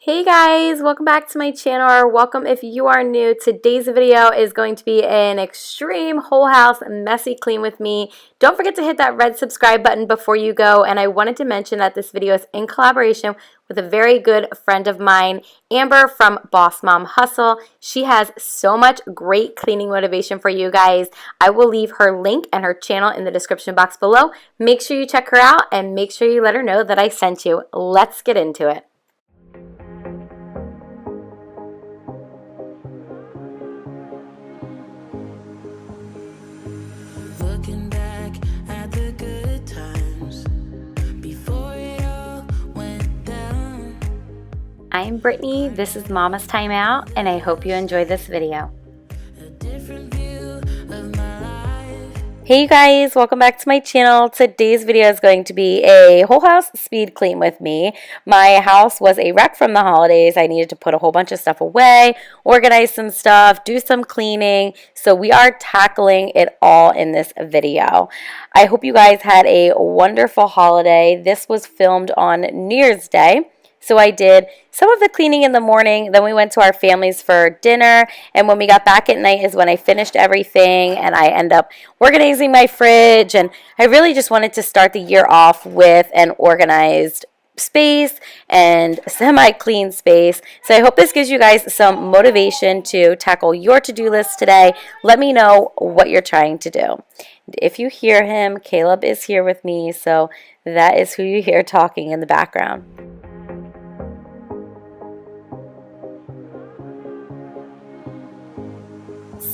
Hey guys, welcome back to my channel, or welcome if you are new. Today's video is going to be an extreme whole house messy clean with me. Don't forget to hit that red subscribe button before you go, and I wanted to mention that this video is in collaboration with a very good friend of mine, Amber from Boss Mom Hustle. She has so much great cleaning motivation for you guys. I will leave her link and her channel in the description box below. Make sure you check her out and make sure you let her know that I sent you. Let's get into it. Looking back at the good times before it all went down. I'm Brittany, this is Mama's Timeout, and I hope you enjoy this video. A different view of my life. Hey you guys, welcome back to my channel. Today's video is going to be a whole house speed clean with me. My house was a wreck from the holidays. I needed to put a whole bunch of stuff away, organize some stuff, do some cleaning. So we are tackling it all in this video. I hope you guys had a wonderful holiday. This was filmed on New Year's Day. So I did some of the cleaning in the morning, then we went to our families for dinner, and when we got back at night is when I finished everything, and I end up organizing my fridge, and I really just wanted to start the year off with an organized space and semi-clean space. So I hope this gives you guys some motivation to tackle your to-do list today. Let me know what you're trying to do. If you hear him, Caleb is here with me, so that is who you hear talking in the background.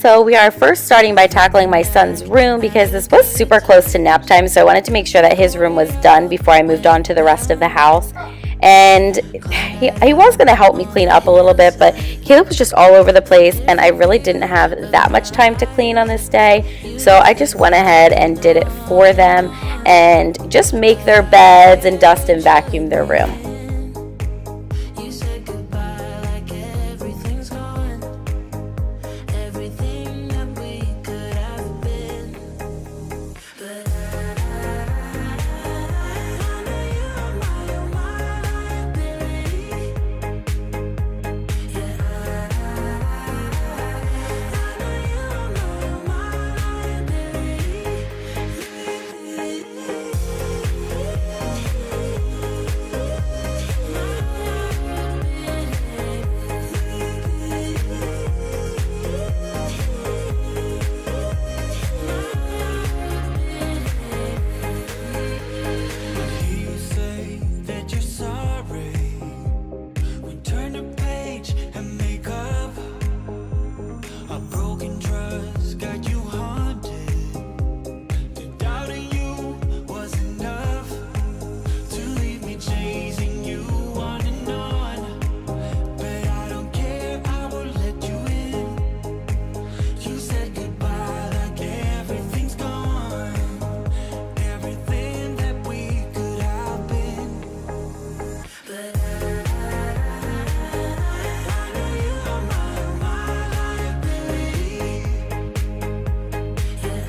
So we are first starting by tackling my son's room because this was super close to nap time, so I wanted to make sure that his room was done before I moved on to the rest of the house. And he was going to help me clean up a little bit, but Caleb was just all over the place, and I really didn't have that much time to clean on this day. So I just went ahead and did it for them and just make their beds and dust and vacuum their room. You said goodbye like everything's gone. Everything that we could have been. But I know you're my liability. Yeah, I know you're my You say that you're sorry. We turn the page and make up. A broken trust got you haunted. The doubting you was enough to leave me chasing you on and on. But I don't care, I will let you in. You said goodbye like everything's gone. Everything that we could have been. But I know you are my liability. Yeah,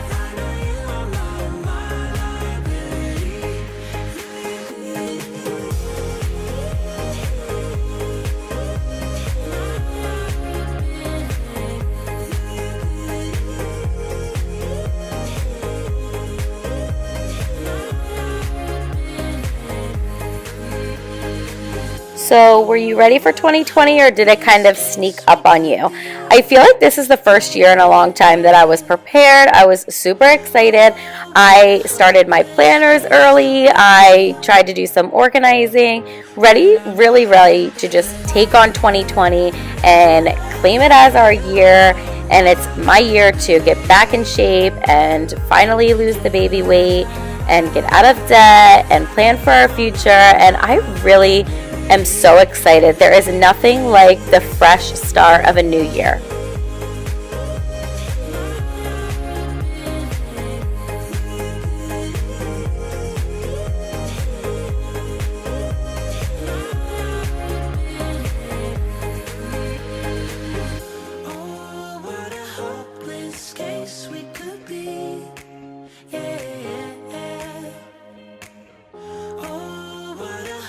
I know you are my liability. So were you ready for 2020, or did it kind of sneak up on you? I feel like this is the first year in a long time that I was prepared. I was super excited. I started my planners early. I tried to do some organizing, really ready to just take on 2020 and claim it as our year. And it's my year to get back in shape and finally lose the baby weight and get out of debt and plan for our future. And I really am so excited. There is nothing like the fresh start of a new year. Oh, what a hopeless case we could be. Yeah. Oh, what a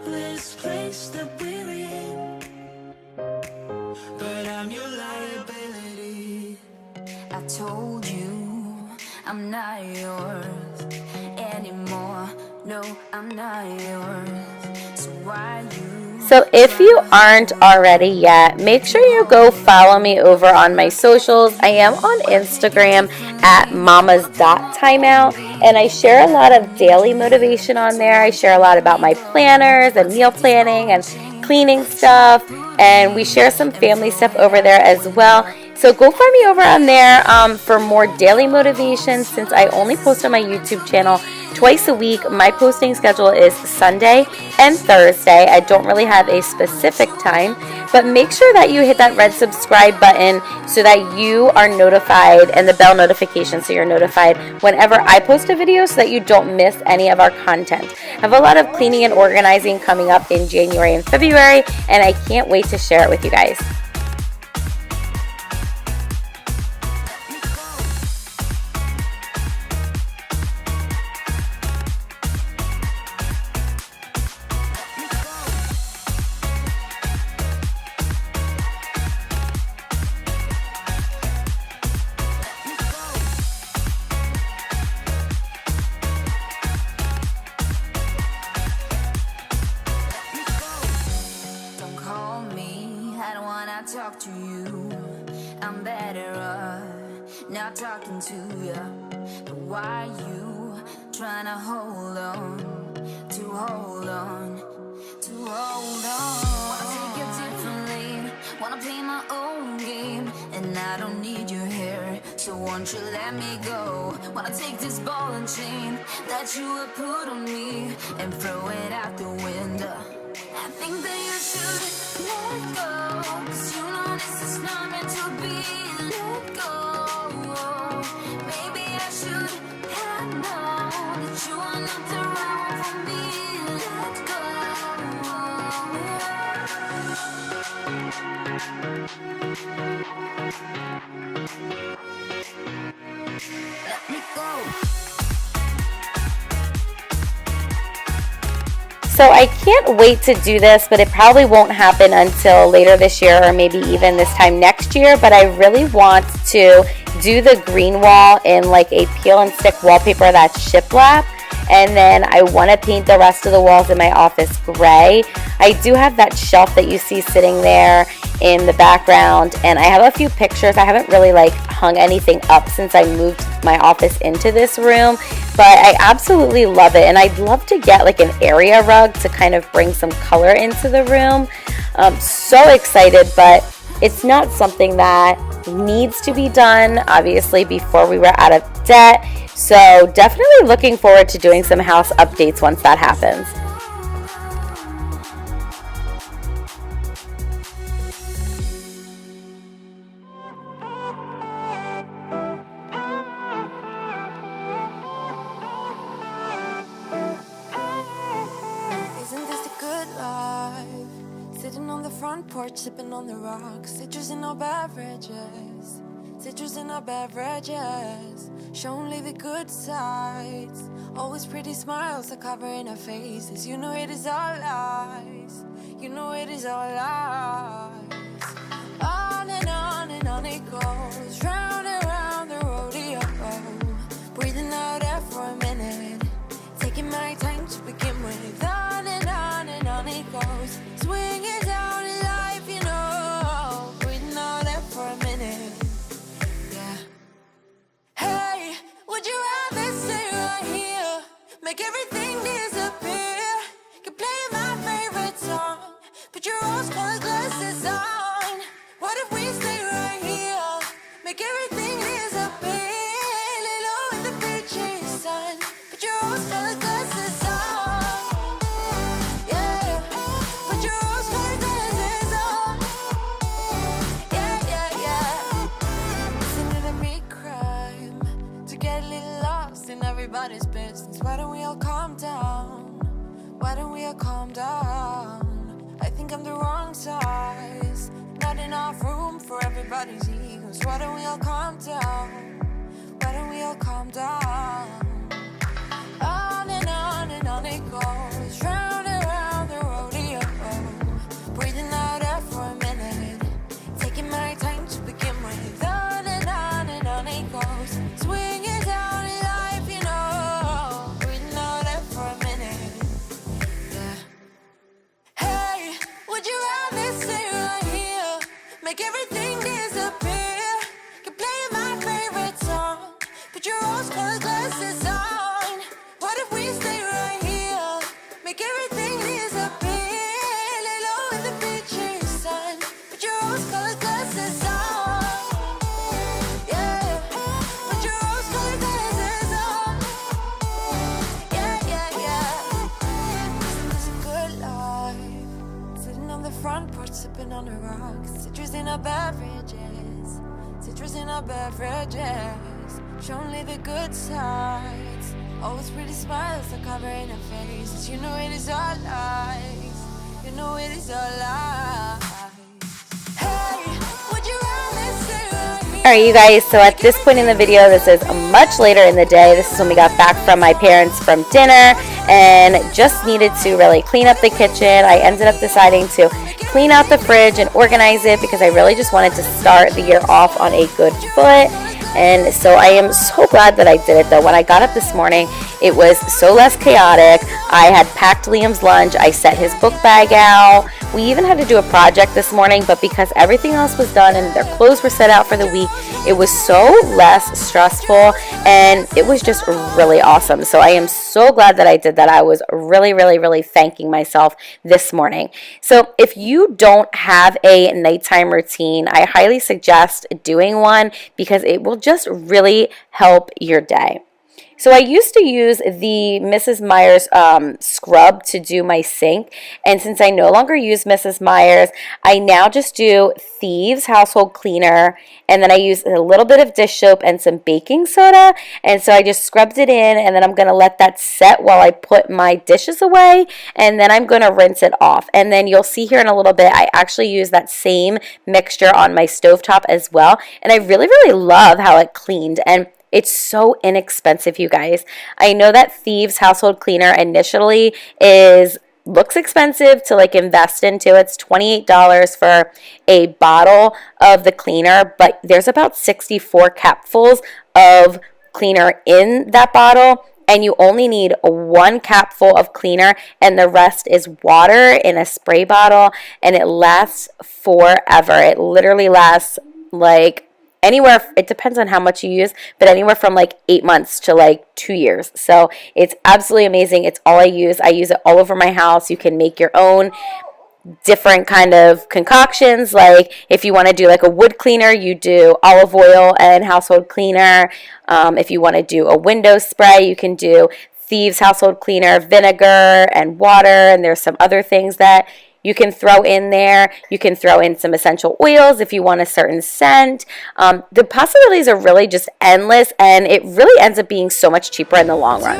hopeless place that we're in, but I'm your liability. I told you I'm not yours anymore. No, I'm not yours. So why you? So if you aren't already yet, make sure you go follow me over on my socials. I am on Instagram at mamas.timeout, and I share a lot of daily motivation on there. I share a lot about my planners and meal planning and cleaning stuff, and we share some family stuff over there as well. So go find me over on there for more daily motivation. Since I only post on my YouTube channel twice a week, my posting schedule is Sunday and Thursday. I don't really have a specific time, but make sure that you hit that red subscribe button so that you are notified, and the bell notification so you're notified whenever I post a video so that you don't miss any of our content. I have a lot of cleaning and organizing coming up in January and February, and I can't wait to share it with you guys. Talk to you, I'm better off not talking to you. But why you trying to hold on, to hold on, to hold on? Wanna take it differently, wanna play my own game, and I don't need your hair, so won't you let me go? Wanna take this ball and chain that you have put on me and throw it out the window. I think that you should let go, 'cause you know this is not meant to be. Let go. Maybe I should have known that you are not the right one for me. Let go. Let me go. So I can't wait to do this, but it probably won't happen until later this year or maybe even this time next year. But I really want to do the green wall in like a peel and stick wallpaper that's shiplap. And then I want to paint the rest of the walls in my office gray. I do have that shelf that you see sitting there in the background, and I have a few pictures. I haven't really like hung anything up since I moved my office into this room, but I absolutely love it, and I'd love to get like an area rug to kind of bring some color into the room. So excited, but it's not something that needs to be done, obviously, before we were out of debt. So definitely looking forward to doing some house updates once that happens. Sitting on the front porch, sipping on the rocks. Citrus in our beverages, citrus in our beverages. Show only the good sides. Always pretty smiles are covering our faces. You know it is all lies. You know it is all lies. On and on it goes, round and round the rodeo. Breathing out air for a minute, taking my time to begin with. On and on it goes, swinging down in life, you know. Breathing out air for a minute, yeah. Hey, would you rather stay right here, make everything disappear? Can play my favorite song, put your rose-colored glasses on. What if we stay right here, make everything disappear? Lay low in the beaching sun, put your rose-colored glasses on. Yeah, put your rose-colored glasses on. Yeah. Isn't it a me crime to get a little lost in everybody's business? Why don't we all calm down? Why don't we all calm down? I think I'm the wrong size, not enough room for everybody's egos. Why don't we all calm down? Why don't we all calm down? On and on it goes, round and round the road. would you rather stay right here? Make everything disappear. Can play my favorite song. Put your rose-colored glasses on. What if we stay right here? Make everything disappear. Lay low in the beaching sun. Put your rose-colored glasses on. Yeah. Put your rose-colored glasses on. Yeah, yeah, yeah. It's a good life. Sitting on the front porch, sipping on the rocks. Citrus in our beverages. Citrus in our beverages. Show only the good sides. Always pretty smiles are covering her faces. You know it is all lies. You know it is all lies. Hey, would you rather stay right here? Alright, you guys, so at this point in the video, this is much later in the day. This is when we got back from my parents from dinner and just needed to really clean up the kitchen. I ended up deciding to clean out the fridge and organize it because I really just wanted to start the year off on a good foot. And so I am so glad that I did it, though. When I got up this morning, it was so less chaotic. I had packed Liam's lunch. I set his book bag out. We even had to do a project this morning, but because everything else was done and their clothes were set out for the week, it was so less stressful, and it was just really awesome. So I am so glad that I did that. I was really, really, really thanking myself this morning. So if you don't have a nighttime routine, I highly suggest doing one because it will just really help your day. So I used to use the Mrs. Meyer's scrub to do my sink, and since I no longer use Mrs. Meyer's, I now just do Thieves household cleaner, and then I use a little bit of dish soap and some baking soda, and so I just scrubbed it in, and then I'm going to let that set while I put my dishes away, and then I'm going to rinse it off. And then you'll see here in a little bit, I actually use that same mixture on my stovetop as well, and I really, really love how it cleaned, and it's so inexpensive, you guys. I know that Thieves household cleaner initially looks expensive to like invest into. It's $28 for a bottle of the cleaner, but there's about 64 capfuls of cleaner in that bottle, and you only need 1 capful of cleaner, and the rest is water in a spray bottle, and it lasts forever. It literally lasts like anywhere, it depends on how much you use, but anywhere from like 8 months to like 2 years. So it's absolutely amazing. It's all I use. I use it all over my house. You can make your own different kind of concoctions. Like if you want to do like a wood cleaner, you do olive oil and household cleaner. If you want to do a window spray, you can do Thieves household cleaner, vinegar and water, and there's some other things that you can throw in there. You can throw in some essential oils if you want a certain scent. The possibilities are really just endless, and it really ends up being so much cheaper in the long run.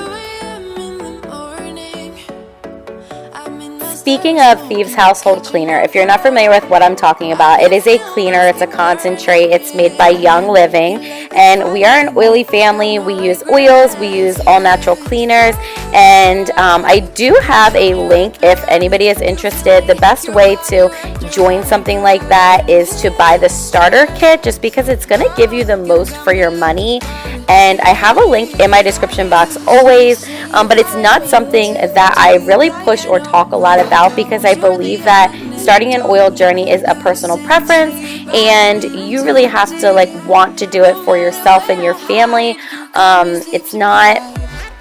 Speaking of Thieves household cleaner, if you're not familiar with what I'm talking about, it is a cleaner. It's a concentrate. It's made by Young Living, and we are an oily family. We use oils. We use all natural cleaners, and I do have a link if anybody is interested. The best way to join something like that is to buy the starter kit, just because it's going to give you the most for your money. And I have a link in my description box always, but it's not something that I really push or talk a lot about, because I believe that starting an oil journey is a personal preference, and you really have to like want to do it for yourself and your family. It's not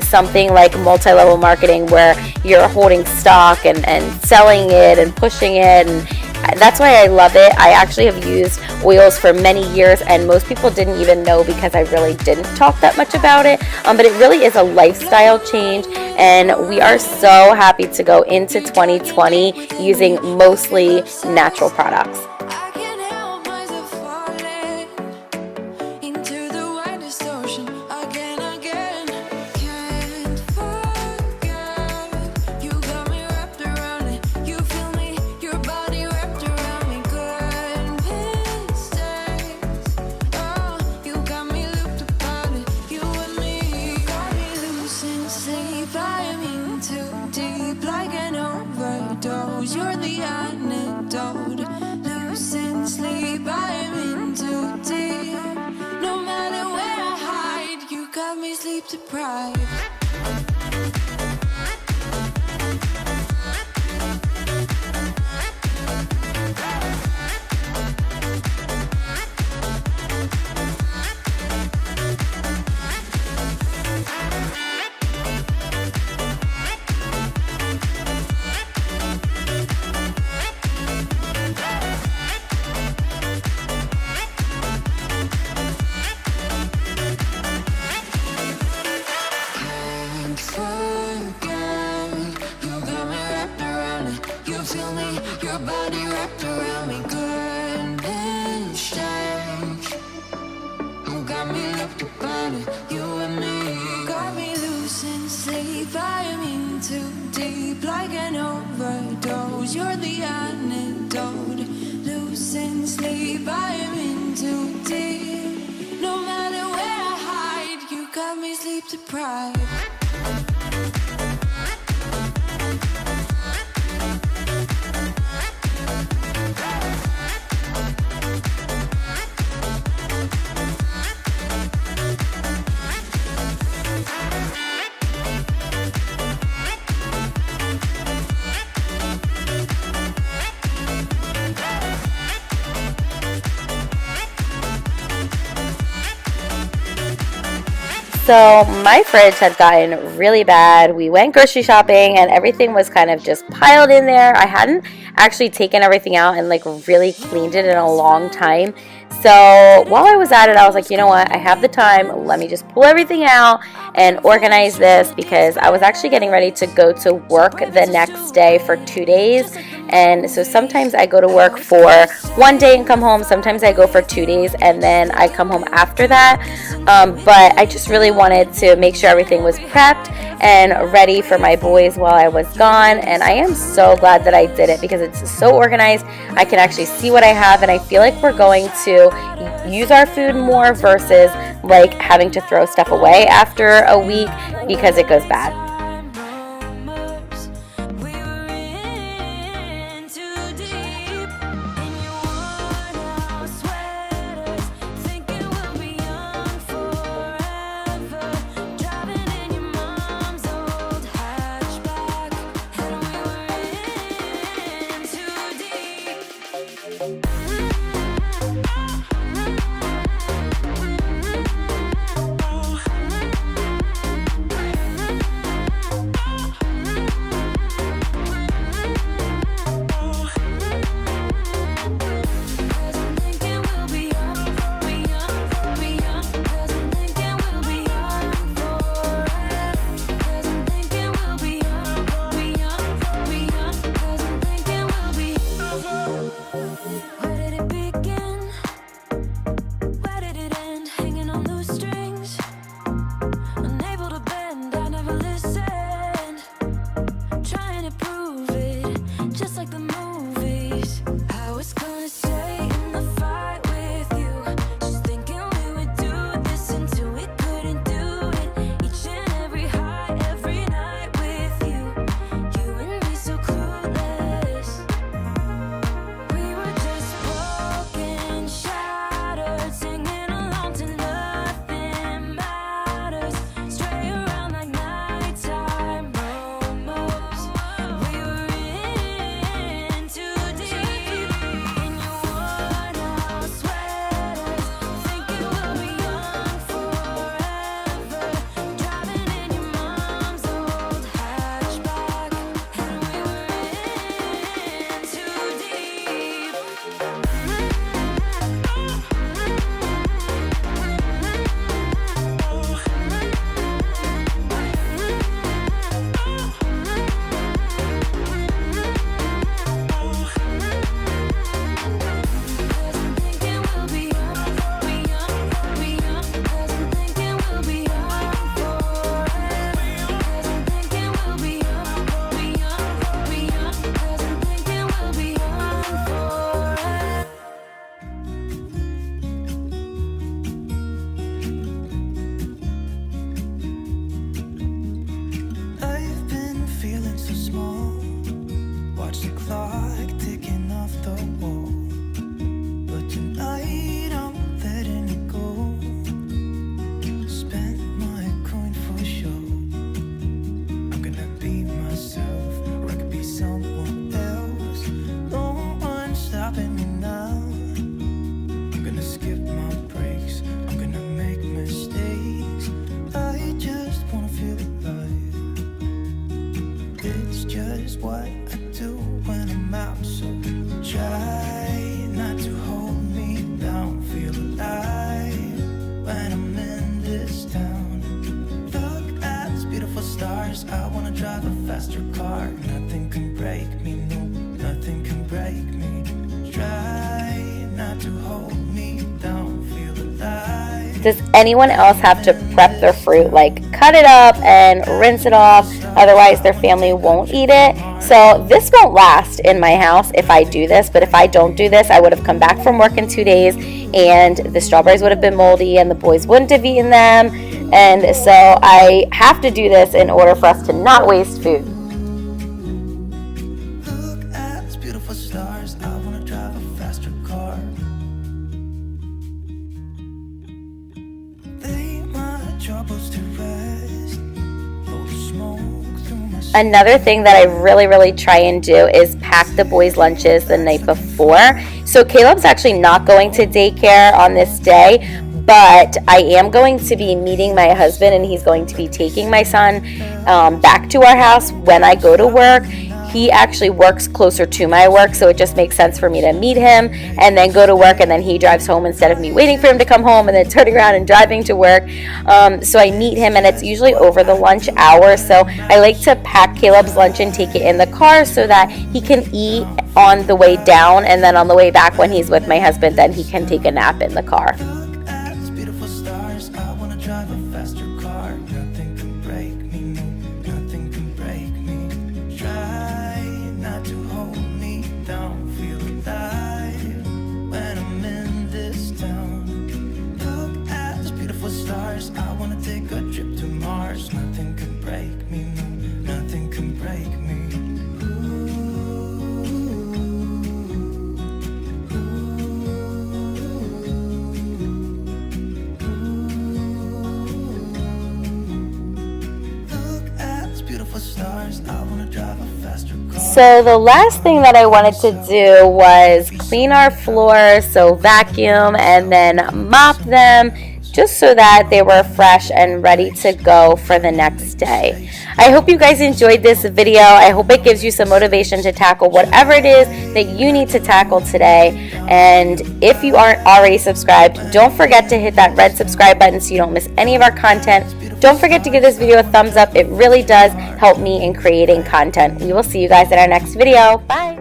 something like multi-level marketing where you're holding stock and selling it and pushing it, and that's why I love it. I actually have used oils for many years, and most people didn't even know because I really didn't talk that much about it, but it really is a lifestyle change, and we are so happy to go into 2020 using mostly natural products. I can't help myself falling into the widest ocean again. Can't forget, you got me wrapped around it. You feel me, your body wrapped around me. Good mistakes, oh, you got me looped upon it. You and me, you got me losing sleep. I am in too deep, like an overdose. You're the antidote. Losing sleep, I am in too deep. No matter where I hide, you got me sleep deprived. You feel me, your body wrapped around me, good and strange. You got me looked upon it, you and me. Got me losing sleep, I am in too deep, like an overdose. You're the antidote. Losing sleep, I am in too deep. No matter where I hide, you got me sleep deprived. So my fridge had gotten really bad. We went grocery shopping and everything was kind of just piled in there. I hadn't actually taken everything out and like really cleaned it in a long time. So while I was at it, I was like, you know what? I have the time. Let me just pull everything out and organize this, because I was actually getting ready to go to work the next day for 2 days. And so sometimes I go to work for 1 day and come home. Sometimes I go for 2 days and then I come home after that. But I just really wanted to make sure everything was prepped and ready for my boys while I was gone. And I am so glad that I did it, because it's so organized. I can actually see what I have, and I feel like we're going to use our food more versus like having to throw stuff away after a week because it goes bad. faster car, nothing can break me, no Does anyone else have to prep their fruit, like cut it up and rinse it off, otherwise their family won't eat it? So this won't last in my house if I do this, but if I don't do this, I would have come back from work in 2 days and the strawberries would have been moldy and the boys wouldn't have eaten them. And so I have to do this in order for us to not waste food. Look at these beautiful stars. I wanna drive a faster car. Lay my troubles to rest. Blow the smoke through my Another thing that I really try and do is pack the boys' lunches the night before. So Caleb's actually not going to daycare on this day, but I am going to be meeting my husband and he's going to be taking my son back to our house when I go to work. He actually works closer to my work, so it just makes sense for me to meet him and then go to work, and then he drives home instead of me waiting for him to come home and then turning around and driving to work. So I meet him, and it's usually over the lunch hour, so I like to pack Caleb's lunch and take it in the car so that he can eat on the way down, and then on the way back when he's with my husband, then he can take a nap in the car. Look at these beautiful stars. I wanna drive a faster car. Nothing can break me, no, nothing can break me. Try not to hold me down. Feel alive when I'm in this town. Look at these beautiful stars. I wanna take a trip to Mars. Nothing can break me, no, nothing can break me. So the last thing that I wanted to do was clean our floors, so vacuum and then mop them, just so that they were fresh and ready to go for the next day. I hope you guys enjoyed this video. I hope it gives you some motivation to tackle whatever it is that you need to tackle today. And if you aren't already subscribed, don't forget to hit that red subscribe button so you don't miss any of our content. Don't forget to give this video a thumbs up. It really does help me in creating content. We will see you guys in our next video. Bye.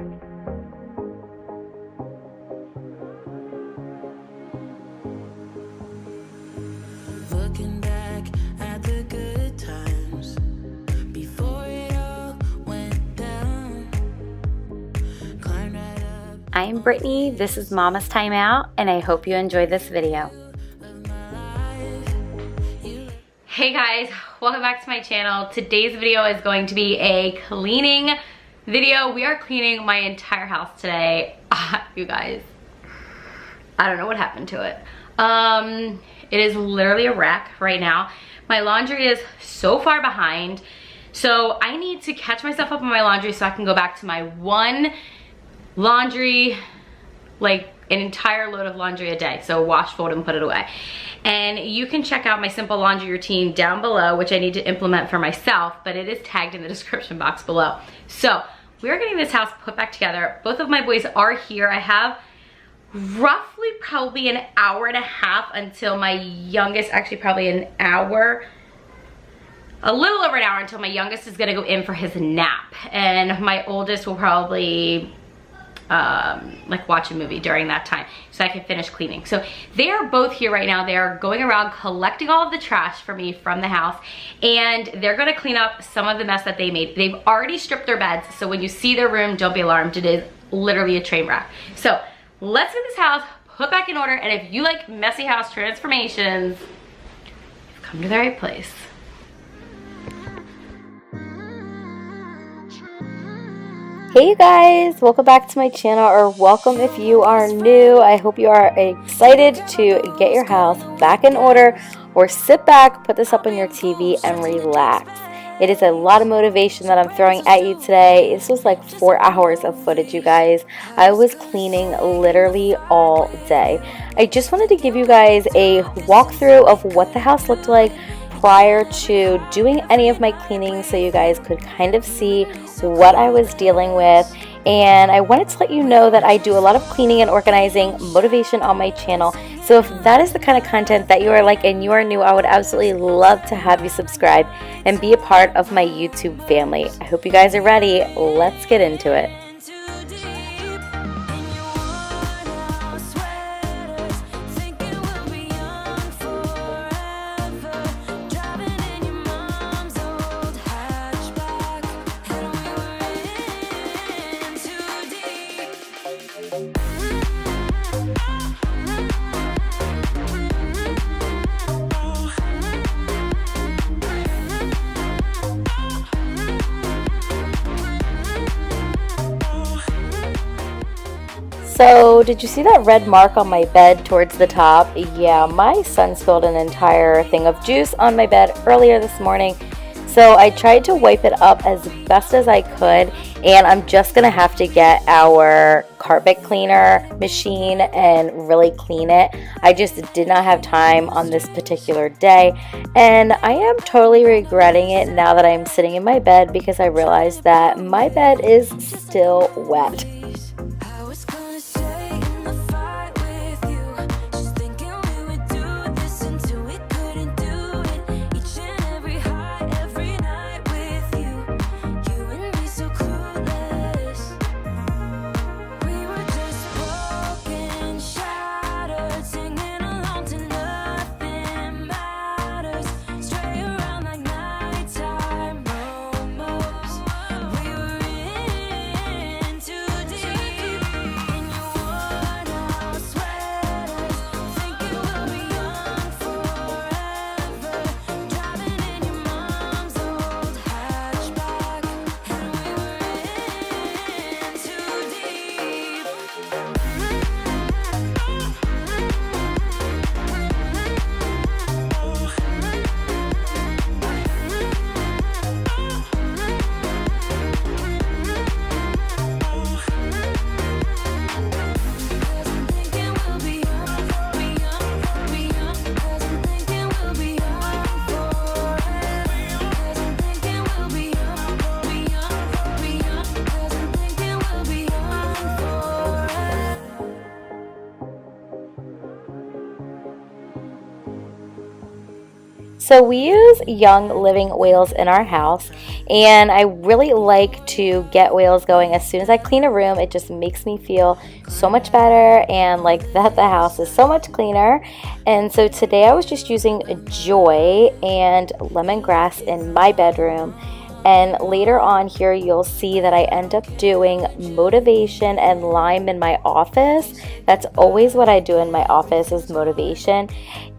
Looking back at the good times before it all went down. Climbed right up. I'm Brittany. This is Mama's Timeout, and I hope you enjoyed this video. Hey guys, welcome back to my channel. Today's video is going to be a cleaning video. We are cleaning my entire house today. You guys, I don't know what happened to it. It is literally a wreck right now. My laundry is so far behind, so I need to catch myself up on my laundry so I can go back to my one laundry, like an entire load of laundry a day. So wash, fold, and put it away. And you can check out my simple laundry routine down below, which I need to implement for myself, but it is tagged in the description box below. So we're getting this house put back together. Both of my boys are here. I have roughly probably an hour and a half until my youngest, actually probably an hour, a little over an hour until my youngest is gonna go in for his nap. And my oldest will probably like watch a movie during that time so I can finish cleaning. So they are both here right now. They are going around collecting all of the trash for me from the house, and they're gonna clean up some of the mess that they made. They've already stripped their beds, so when you see their room, don't be alarmed. It is literally a train wreck. So let's get this house put back in order, and if you like messy house transformations, you've come to the right place. Hey you guys, welcome back to my channel, or welcome if you are new. I hope you are excited to get your house back in order, or sit back, put this up on your TV and relax. It is a lot of motivation that I'm throwing at you today. This was like 4 hours of footage, you guys. I was cleaning literally all day. I just wanted to give you guys a walkthrough of what the house looked like prior to doing any of my cleaning, so you guys could kind of see what I was dealing with. And I wanted to let you know that I do a lot of cleaning and organizing motivation on my channel. So if that is the kind of content that you are like and you are new, I would absolutely love to have you subscribe and be a part of my YouTube family. I hope you guys are ready. Let's get into it. So, did you see that red mark on my bed towards the top? Yeah, my son spilled an entire thing of juice on my bed earlier this morning. So I tried to wipe it up as best as I could, and I'm just going to have to get our carpet cleaner machine and really clean it. I just did not have time on this particular day, and I am totally regretting it now that I'm sitting in my bed because I realized that my bed is still wet. I was gonna stay in the fight with you, just thinking we would do this until we couldn't do it. Each and every high, every night with you, you and me so clueless. We were just broken, shattered, singing along to nothing matters. Stray around like nighttime almost. We were in too deep in your worn out sweaters, thinking we'll be young forever. Driving in your mom's old hatchback, and we were in too deep. Cause I'm thinking we'll be young, be young, be young. Cause I'm thinking we'll be young forever. Cause I'm thinking we'll be young, be young, be young. Cause I'm thinking we'll be young forever. So we use Young Living oils in our house, and I really like to get oils going as soon as I clean a room. It just makes me feel so much better and like that the house is so much cleaner. And so today I was just using Joy and lemongrass in my bedroom. And later on here, you'll see that I end up doing motivation and lime in my office. That's always what I do in my office is motivation.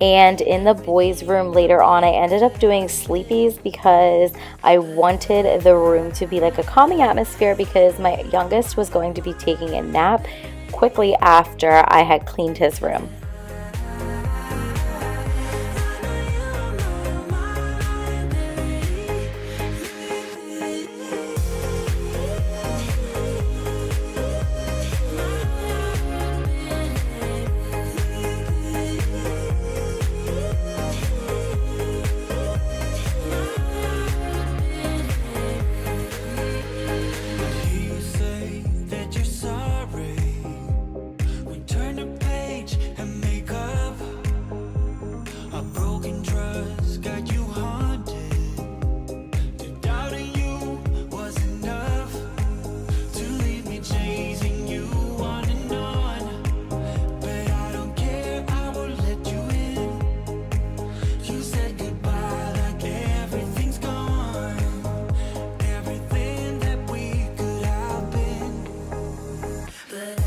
And in the boys' room later on, I ended up doing sleepies because I wanted the room to be like a calming atmosphere because my youngest was going to be taking a nap quickly after I had cleaned his room. You say that you're sorry. We turn the page and make up. A broken trust got you haunted. To doubt in you was enough to leave me chasing you on and on. But I don't care, I will let you in. You said goodbye like everything's gone. Everything that we could have been. But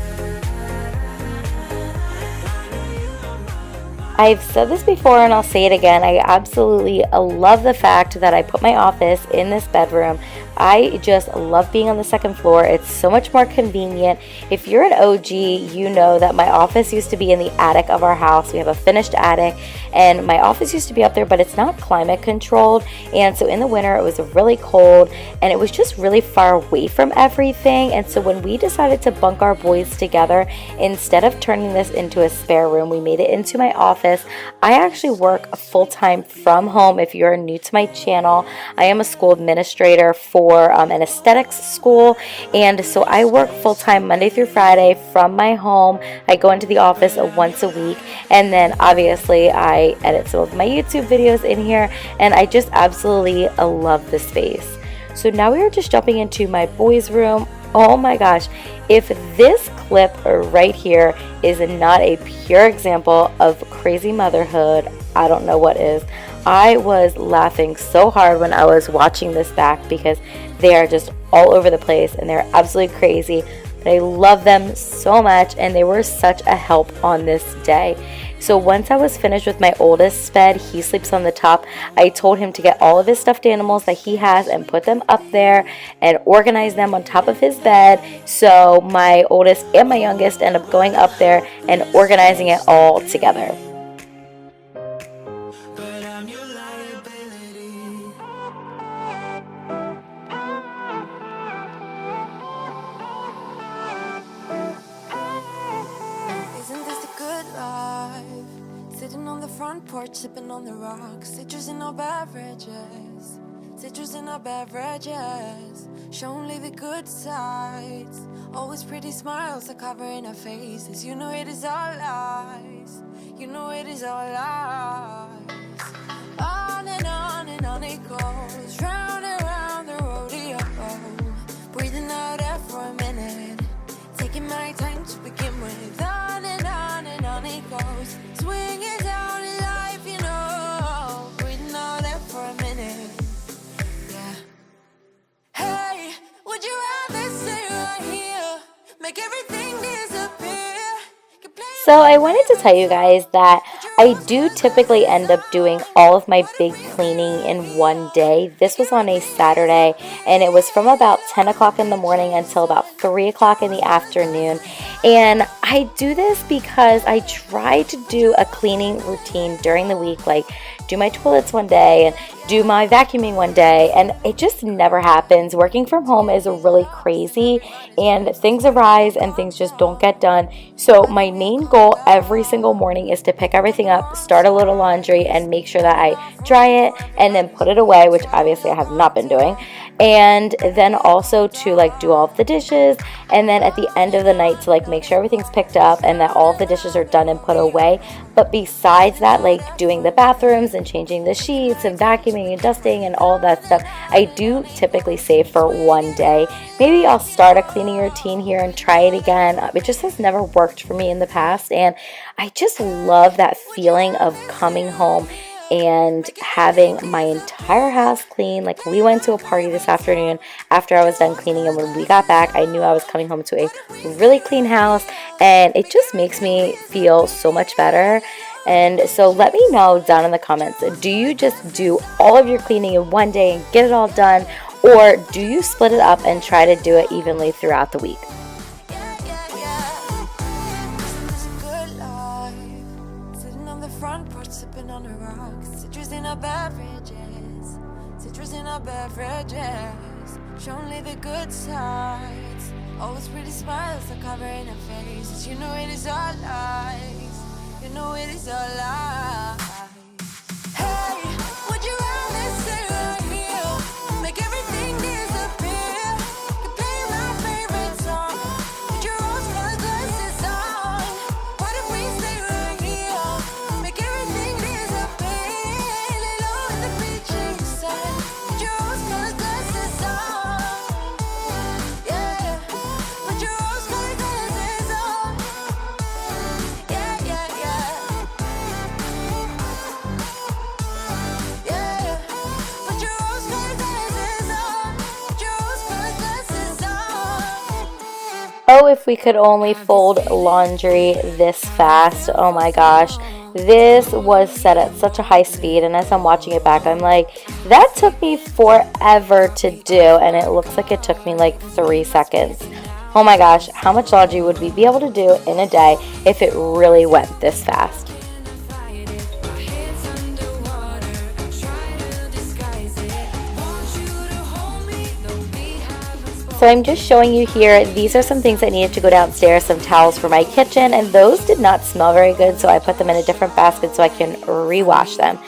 I've said this before and I'll say it again. I absolutely love the fact that I put my office in this bedroom. I just love being on the second floor. It's so much more convenient. If you're an OG, you know that my office used to be in the attic of our house. We have a finished attic, and my office used to be up there, but it's not climate controlled. And so in the winter, it was really cold, and it was just really far away from everything. And so when we decided to bunk our boys together, instead of turning this into a spare room, we made it into my office. I actually work full-time from home. If you're new to my channel, I am a school administrator for an aesthetics school, and so I work full-time Monday through Friday from my home. I go into the office once a week, and then obviously I edit some of my YouTube videos in here, and I just absolutely love the space. So now we are just jumping into my boys' room. Oh my gosh, if this clip right here is not a pure example of crazy motherhood, I don't know what is. I was laughing so hard when I was watching this back because they are just all over the place and they're absolutely crazy. but I love them so much, and they were such a help on this day. So once I was finished with my oldest bed, he sleeps on the top, I told him to get all of his stuffed animals that he has and put them up there and organize them on top of his bed. So my oldest and my youngest end up going up there and organizing it all together. but I'm your liability. Isn't this a good life? Sitting on the front porch, sipping on the rocks, citrus in our beverages, citrus in our beverages. Show only the good sides. Always pretty smiles are covering our faces. You know it is all lies. You know it is all lies. On and on it goes, round and round the rodeo. Breathing out air for a minute, taking my time to begin with. On and on it goes, swinging down in life, you know. Breathing out air for a minute, yeah. Hey, would you rather stay right here, make everything disappear? So I wanted to tell you guys that I do typically end up doing all of my big cleaning in one day. This was on a Saturday, and it was from about 10 o'clock in the morning until about 3 o'clock in the afternoon. And I do this because I try to do a cleaning routine during the week, like do my toilets one day and do my vacuuming one day, and it just never happens. Working from home is really crazy, and things arise and things just don't get done. So my main goal every single morning is to pick everything up, start a little laundry, and make sure that I dry it and then put it away, which obviously I have not been doing. And then also to like do all of the dishes, and then at the end of the night to like make sure everything's picked up and that all of the dishes are done and put away. But besides that, like doing the bathrooms and changing the sheets and vacuuming and dusting and all of that stuff, I do typically save for one day. Maybe I'll start a cleaning routine here and try it again. It just has never worked for me in the past, and I just love that feeling of coming home and having my entire house clean. Like we went to a party this afternoon after I was done cleaning, and when we got back, I knew I was coming home to a really clean house, and it just makes me feel so much better. And so let me know down in the comments, do you just do all of your cleaning in one day and get it all done, or do you split it up and try to do it evenly throughout the week? Beverages, citrus in our beverages. Show only the good sides. Always pretty smiles are covering our faces. You know it is all lies. You know it is all lies. Hey, would you rather stay right here, make everything disappear? You play my favorite song, put your rose-colored glasses on. What if we stay right here, make everything disappear? Oh, if we could only fold laundry this fast. Oh my gosh. This was set at such a high speed, and as I'm watching it back, I'm like, that took me forever to do, and it looks like it took me like 3 seconds. Oh my gosh, how much laundry would we be able to do in a day if it really went this fast? So I'm just showing you here, these are some things that needed to go downstairs, some towels for my kitchen, and those did not smell very good, so I put them in a different basket so I can rewash them.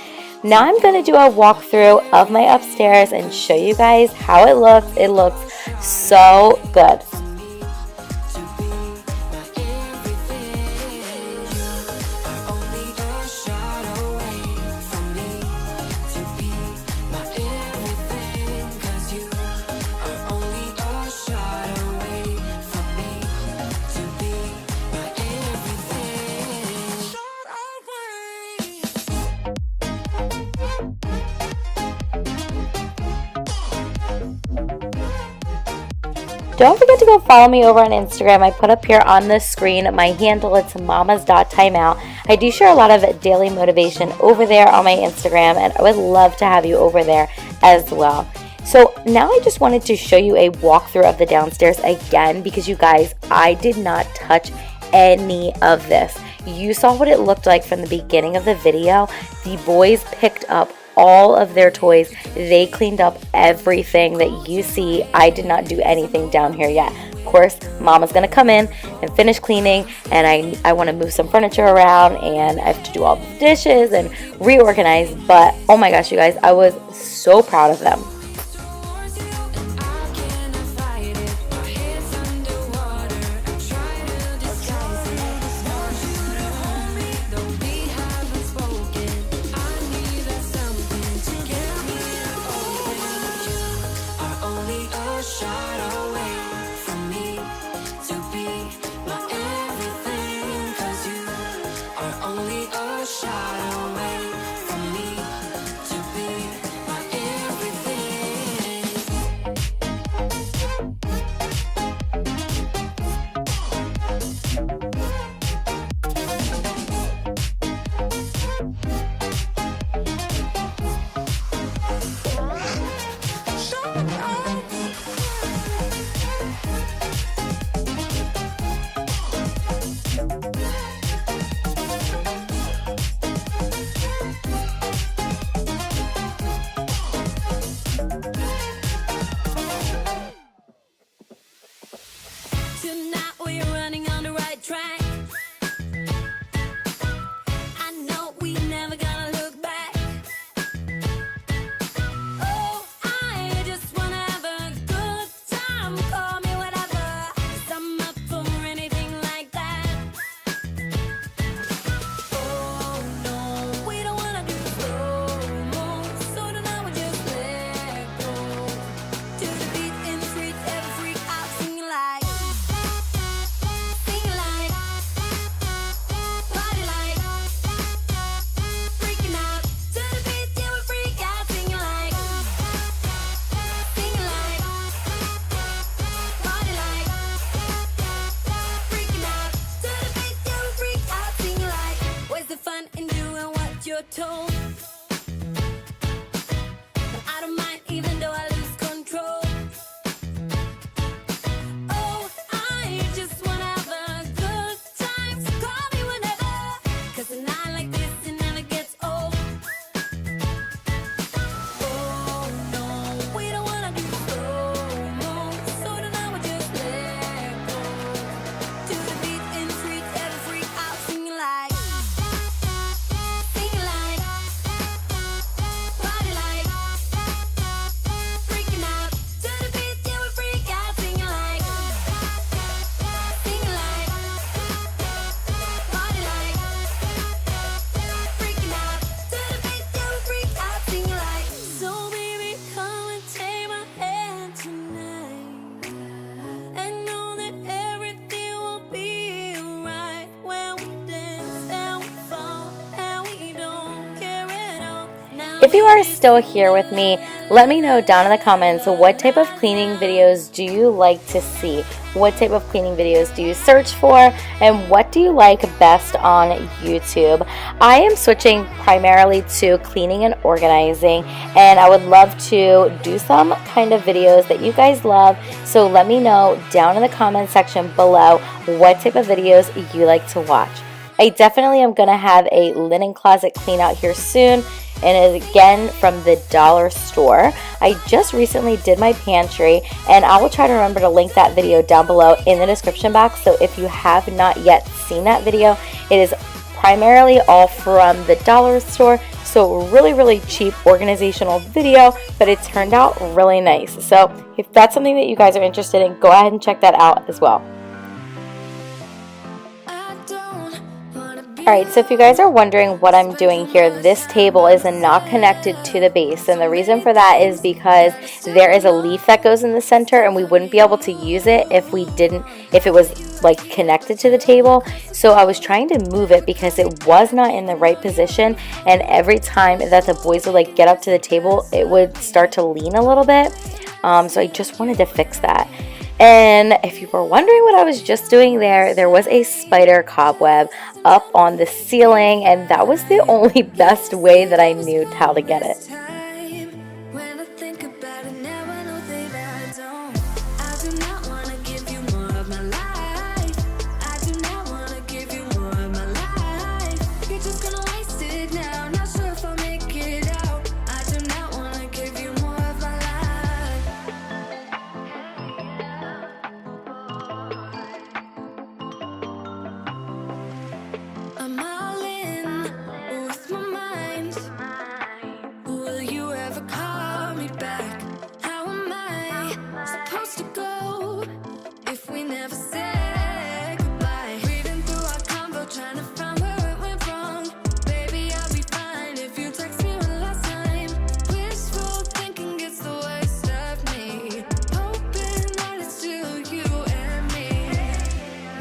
Now I'm going to do a walkthrough of my upstairs and show you guys how it looks. It looks so good. Don't forget to go follow me over on Instagram. I put up here on the screen my handle. It's mamas.timeout. I do share a lot of daily motivation over there on my Instagram, and I would love to have you over there as well. So now I just wanted to show you a walkthrough of the downstairs again, because you guys, I did not touch any of this. You saw what it looked like from the beginning of the video. The boys picked up all of their toys. They cleaned up everything that you see. I did not do anything down here yet. Of course, Mama's gonna come in and finish cleaning, and I want to move some furniture around, and I have to do all the dishes and reorganize. But oh my gosh, you guys, I was so proud of them. Tonight we're running on the right track. I know we never gonna look back. Oh, I just wanna have a good time. Call me whatever, 'cause I'm up for anything like that. Oh no, we don't wanna do slow-mo, so tonight we just let go. To the beat in the streets, every freak out singing like. Told. But I don't mind even though I lose control. Oh, I just wanna have a good time, so call me whenever, 'cause a night like this, it never gets old. Oh no, we don't wanna do slow-mo, so tonight we just let go. To the beat in the streets, every freak out singing like. If you are still here with me, let me know down in the comments, what type of cleaning videos do you like to see? What type of cleaning videos do you search for? And what do you like best on YouTube? I am switching primarily to cleaning and organizing, and I would love to do some kind of videos that you guys love. So let me know down in the comment section below what type of videos you like to watch. I definitely am going to have a linen closet clean out here soon, and it is again from the dollar store. I just recently did my pantry, and I will try to remember to link that video down below in the description box. So if you have not yet seen that video, it is primarily all from the dollar store. So really cheap organizational video, but it turned out really nice. So if that's something that you guys are interested in, go ahead and check that out as well. Alright, so if you guys are wondering what I'm doing here, this table is not connected to the base, and the reason for that is because there is a leaf that goes in the center, and we wouldn't be able to use it if it was like connected to the table. So I was trying to move it because it was not in the right position, and every time that the boys would like get up to the table, it would start to lean a little bit. So I just wanted to fix that. And if you were wondering what I was just doing there was a spider cobweb up on the ceiling, and that was the only best way that I knew how to get it. When I think about it now, I know that I don't. I do not want to give you more of my life. I do not want to give you more of my life. You're just gonna waste it now. Not sure if I'll make it out. I do not want to give you more of my life. I'm all in with my mind. Will you ever call me back? How am I supposed to go if we never say goodbye? Reading through our convo, trying to find where it went wrong. Baby, I'll be fine if you text me one last time. Wishful thinking gets the worst of me. Hoping that it's still you and me.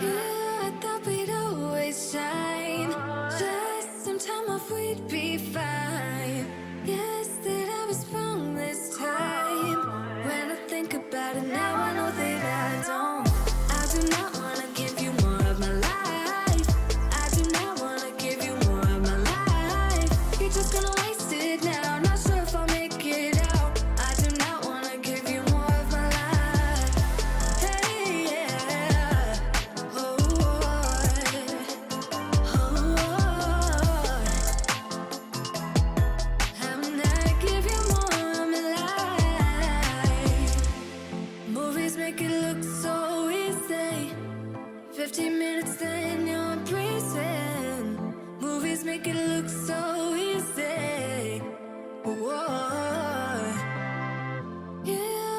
Yeah, I thought we'd always shine. Just some time off, we'd be fine. Guess that I was wrong this time. When I think about it now, I know that I don't. I do not want to give you more of my life. I do not want to give you more of my life. You're just gonna waste it now. Not sure if I'll make it out. I do not want to give you more of my life. Hey, yeah. Oh, I'm not give you more of my life. Movies make it look so easy. 15 minutes, then you're breezing. Movies make it look so easy. Whoa. Yeah,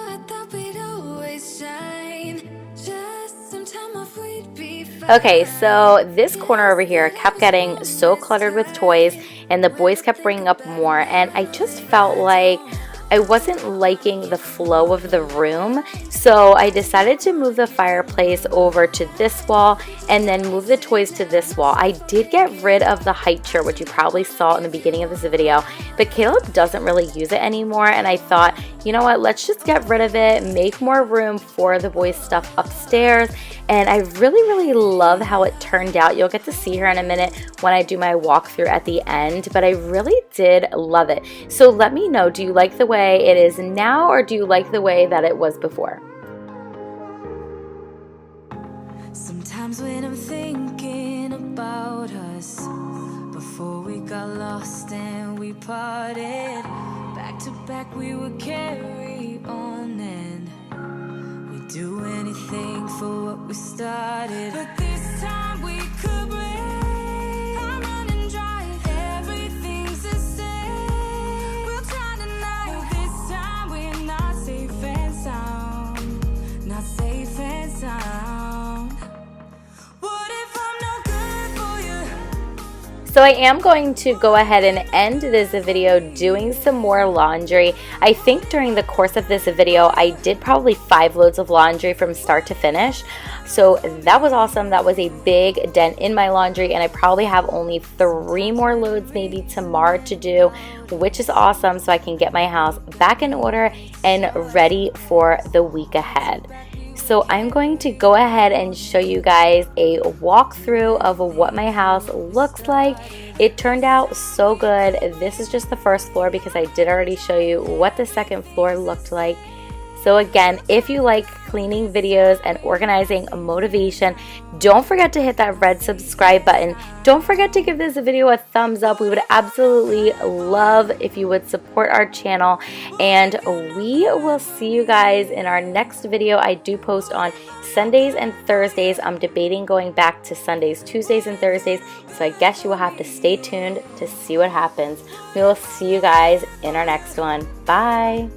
I thought we'd always shine. Just some time off, we'd be fine. Okay, so this corner over here kept getting so cluttered with toys, and the boys kept bringing up more, and I just felt like I wasn't liking the flow of the room, so I decided to move the fireplace over to this wall and then move the toys to this wall. I did get rid of the height chair, which you probably saw in the beginning of this video, but Caleb doesn't really use it anymore, and I thought, you know what, let's just get rid of it, make more room for the boys' stuff upstairs. And I really love how it turned out. You'll get to see her in a minute when I do my walkthrough at the end, but I really did love it. So let me know, do you like the way it is now, or do you like the way that it was before? Sometimes when I'm thinking about us, before we got lost and we parted, back to back we would carry on and we'd do anything for what we started. But this time we could break. I'm running dry, everything's the same. We'll try tonight, but this time we're not safe and sound. Not safe and sound. What if I'm no good for you? So I am going to go ahead and end this video doing some more laundry. I think during the course of this video, I did probably 5 loads of laundry from start to finish. So that was awesome. That was a big dent in my laundry, and I probably have only 3 more loads maybe tomorrow to do, which is awesome, so I can get my house back in order and ready for the week ahead. So I'm going to go ahead and show you guys a walkthrough of what my house looks like. It turned out so good. This is just the first floor because I did already show you what the second floor looked like. So again, if you like cleaning videos and organizing motivation, don't forget to hit that red subscribe button. Don't forget to give this video a thumbs up. We would absolutely love if you would support our channel, and we will see you guys in our next video. I do post on Sundays and Thursdays. I'm debating going back to Sundays, Tuesdays, and Thursdays, so I guess you will have to stay tuned to see what happens. We will see you guys in our next one. Bye!